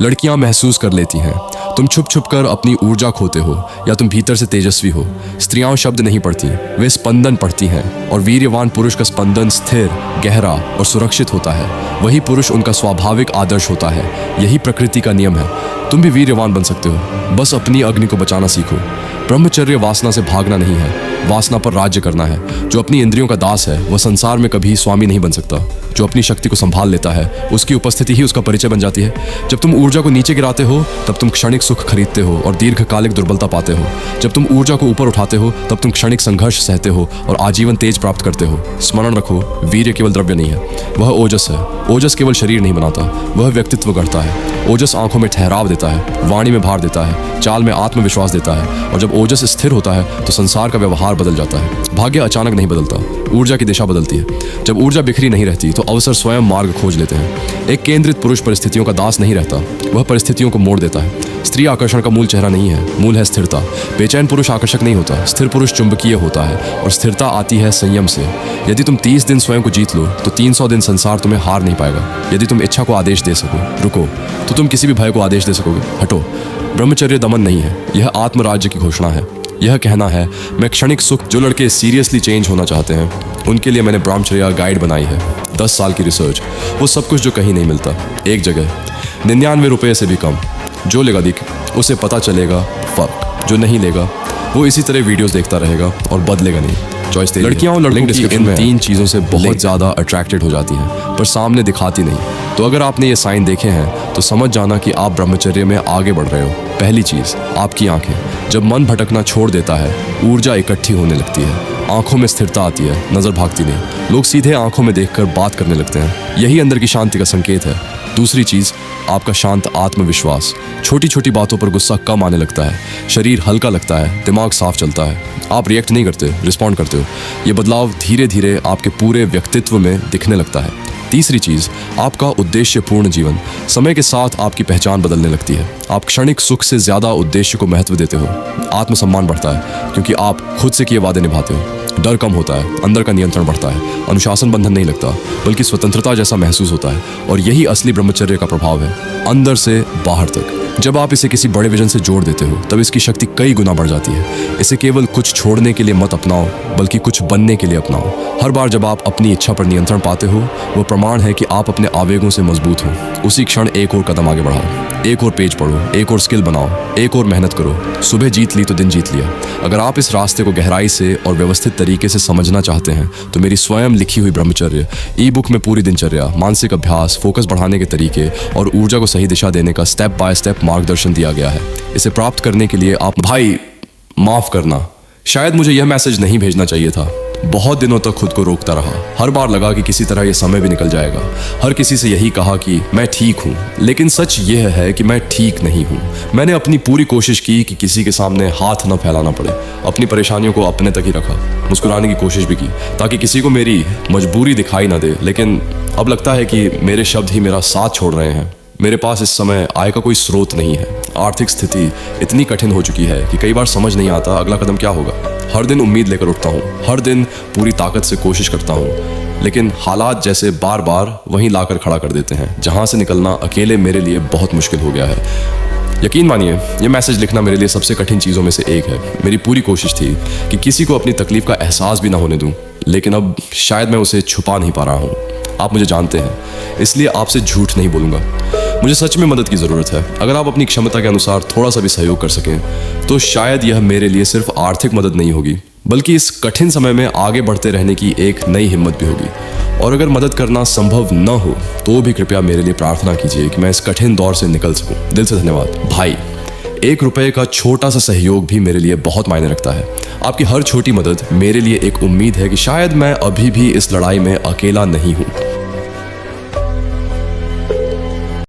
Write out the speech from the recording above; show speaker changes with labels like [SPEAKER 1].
[SPEAKER 1] लड़कियां महसूस कर लेती हैं। तुम छुप छुप कर अपनी ऊर्जा खोते हो या तुम भीतर से तेजस्वी हो। स्त्रियां शब्द नहीं पढ़ती, वे स्पंदन पढ़ती हैं और वीर्यवान पुरुष का स्पंदन स्थिर, गहरा और सुरक्षित होता है। वही पुरुष उनका स्वाभाविक आदर्श होता है। यही प्रकृति का नियम है। तुम भी वीर्यवान बन सकते हो, बस अपनी अग्नि को बचाना सीखो। ब्रह्मचर्य वासना से भागना नहीं है, वासना पर राज्य करना है। जो अपनी इंद्रियों का दास है वह संसार में कभी स्वामी नहीं बन सकता। जो अपनी शक्ति को संभाल लेता है उसकी उपस्थिति ही उसका परिचय बन जाती है। जब तुम ऊर्जा को नीचे गिराते हो तब तुम क्षणिक सुख खरीदते हो और दीर्घकालिक दुर्बलता पाते हो। जब तुम ऊर्जा को ऊपर उठाते हो तब तुम क्षणिक संघर्ष सहते हो और आजीवन तेज प्राप्त करते हो। स्मरण रखो, वीर्य केवल द्रव्य नहीं है, वह ओजस है। ओजस केवल शरीर नहीं बनाता, वह व्यक्तित्व गढ़ता है। ओजस आंखों में ठहराव देता है, वाणी में भार देता है, चाल में आत्मविश्वास देता है। और जब ओजस स्थिर होता है तो संसार का व्यवहार बदल जाता है। भाग्य अचानक नहीं बदलता, ऊर्जा की दिशा बदलती है। जब ऊर्जा बिखरी नहीं रहती तो अवसर स्वयं मार्ग खोज लेते हैं। एक केंद्रित पुरुष परिस्थितियों का दास नहीं रहता, वह परिस्थितियों को मोड़ देता है। स्त्री आकर्षण का मूल चेहरा नहीं है, मूल है स्थिरता। बेचैन पुरुष आकर्षक नहीं होता, स्थिर पुरुष चुंबकीय होता है और स्थिरता आती है संयम से। यदि तुम 30 दिन स्वयं को जीत लो तो 300 दिन संसार तुम्हें हार नहीं पाएगा। यदि तुम इच्छा को आदेश दे सको, रुको, तो तुम किसी भी भय को आदेश दे सकोगे, हटो। ब्रह्मचर्य दमन नहीं है, यह आत्मराज्य की घोषणा है। यह कहना है मैं क्षणिक सुख। जो लड़के सीरियसली चेंज होना चाहते हैं उनके लिए मैंने ब्रह्मचर्य गाइड बनाई है। 10 साल की रिसर्च, वो सब कुछ जो कहीं नहीं मिलता, एक जगह, 99 रुपये से भी कम। जो लेगा दिख, उसे पता चलेगा फर्क। जो नहीं लेगा वो इसी तरह वीडियोस देखता रहेगा और बदलेगा नहीं। चॉइस लड़कियां और लड़कों की इन 3 चीज़ों से बहुत ज़्यादा अट्रैक्टेड हो जाती हैं पर सामने दिखाती नहीं। तो अगर आपने ये साइन देखे हैं तो समझ जाना कि आप ब्रह्मचर्य में आगे बढ़ रहे हो। पहली चीज़, आपकी आंखें। जब मन भटकना छोड़ देता है ऊर्जा इकट्ठी होने लगती है, आंखों में स्थिरता आती है, नज़र भागती नहीं। लोग सीधे आंखों में देखकर बात करने लगते हैं, यही अंदर की शांति का संकेत है। दूसरी चीज़, आपका शांत आत्मविश्वास। छोटी छोटी बातों पर गुस्सा कम आने लगता है, शरीर हल्का लगता है, दिमाग साफ चलता है। आप रिएक्ट नहीं करते, रिस्पॉन्ड करते हो। ये बदलाव धीरे धीरे आपके पूरे व्यक्तित्व में दिखने लगता है। तीसरी चीज़, आपका उद्देश्यपूर्ण जीवन। समय के साथ आपकी पहचान बदलने लगती है। आप क्षणिक सुख से ज़्यादा उद्देश्य को महत्व देते हो। आत्मसम्मान बढ़ता है क्योंकि आप खुद से किए वादे निभाते हो। डर कम होता है, अंदर का नियंत्रण बढ़ता है। अनुशासन बंधन नहीं लगता बल्कि स्वतंत्रता जैसा महसूस होता है। और यही असली ब्रह्मचर्य का प्रभाव है, अंदर से बाहर तक। जब आप इसे किसी बड़े विजन से जोड़ देते हो तब इसकी शक्ति कई गुना बढ़ जाती है। इसे केवल कुछ छोड़ने के लिए मत अपनाओ बल्कि कुछ बनने के लिए अपनाओ। हर बार जब आप अपनी इच्छा पर नियंत्रण पाते हो वो प्रमाण है कि आप अपने आवेगों से मजबूत हो। उसी क्षण एक और कदम आगे बढ़ाओ, एक और पेज पढ़ो, एक और स्किल बनाओ, एक और मेहनत करो। सुबह जीत ली तो दिन जीत लिया। अगर आप इस रास्ते को गहराई से और व्यवस्थित तरीके से समझना चाहते हैं तो मेरी स्वयं लिखी हुई ब्रह्मचर्य ई बुक में पूरी दिनचर्या, मानसिक अभ्यास, फोकस बढ़ाने के तरीके और ऊर्जा को सही दिशा देने का स्टेप बाय स्टेप मार्गदर्शन दिया गया है। इसे प्राप्त करने के लिए आप भाई माफ करना, शायद मुझे यह मैसेज नहीं भेजना चाहिए था। बहुत दिनों तक खुद को रोकता रहा। हर बार लगा कि किसी तरह यह समय भी निकल जाएगा। हर किसी से यही कहा कि मैं ठीक हूँ, लेकिन सच यह है कि मैं ठीक नहीं हूँ। मैंने अपनी पूरी कोशिश की कि किसी के सामने हाथ न फैलाना पड़े। अपनी परेशानियों को अपने तक ही रखा। मुस्कुराने की कोशिश भी की ताकि किसी को मेरी मजबूरी दिखाई ना दे। लेकिन अब लगता है कि मेरे शब्द ही मेरा साथ छोड़ रहे हैं। मेरे पास इस समय आय का कोई स्रोत नहीं है। आर्थिक स्थिति इतनी कठिन हो चुकी है कि कई बार समझ नहीं आता अगला कदम क्या होगा। हर दिन उम्मीद लेकर उठता हूँ, हर दिन पूरी ताकत से कोशिश करता हूँ, लेकिन हालात जैसे बार बार वहीं लाकर खड़ा कर देते हैं जहाँ से निकलना अकेले मेरे लिए बहुत मुश्किल हो गया है। यकीन मानिए, ये मैसेज लिखना मेरे लिए सबसे कठिन चीज़ों में से एक है। मेरी पूरी कोशिश थी कि किसी को अपनी तकलीफ का एहसास भी ना होने दूँ, लेकिन अब शायद मैं उसे छुपा नहीं पा रहा हूँ। आप मुझे जानते हैं, इसलिए आपसे झूठ नहीं बोलूँगा। मुझे सच में मदद की ज़रूरत है। अगर आप अपनी क्षमता के अनुसार थोड़ा सा भी सहयोग कर सकें तो शायद यह मेरे लिए सिर्फ आर्थिक मदद नहीं होगी बल्कि इस कठिन समय में आगे बढ़ते रहने की एक नई हिम्मत भी होगी। और अगर मदद करना संभव न हो तो भी कृपया मेरे लिए प्रार्थना कीजिए कि मैं इस कठिन दौर से निकल सकूं। दिल से धन्यवाद भाई। 1 रुपये का छोटा सा सहयोग भी मेरे लिए बहुत मायने रखता है। आपकी हर छोटी मदद मेरे लिए एक उम्मीद है कि शायद मैं अभी भी इस लड़ाई में अकेला नहीं हूँ।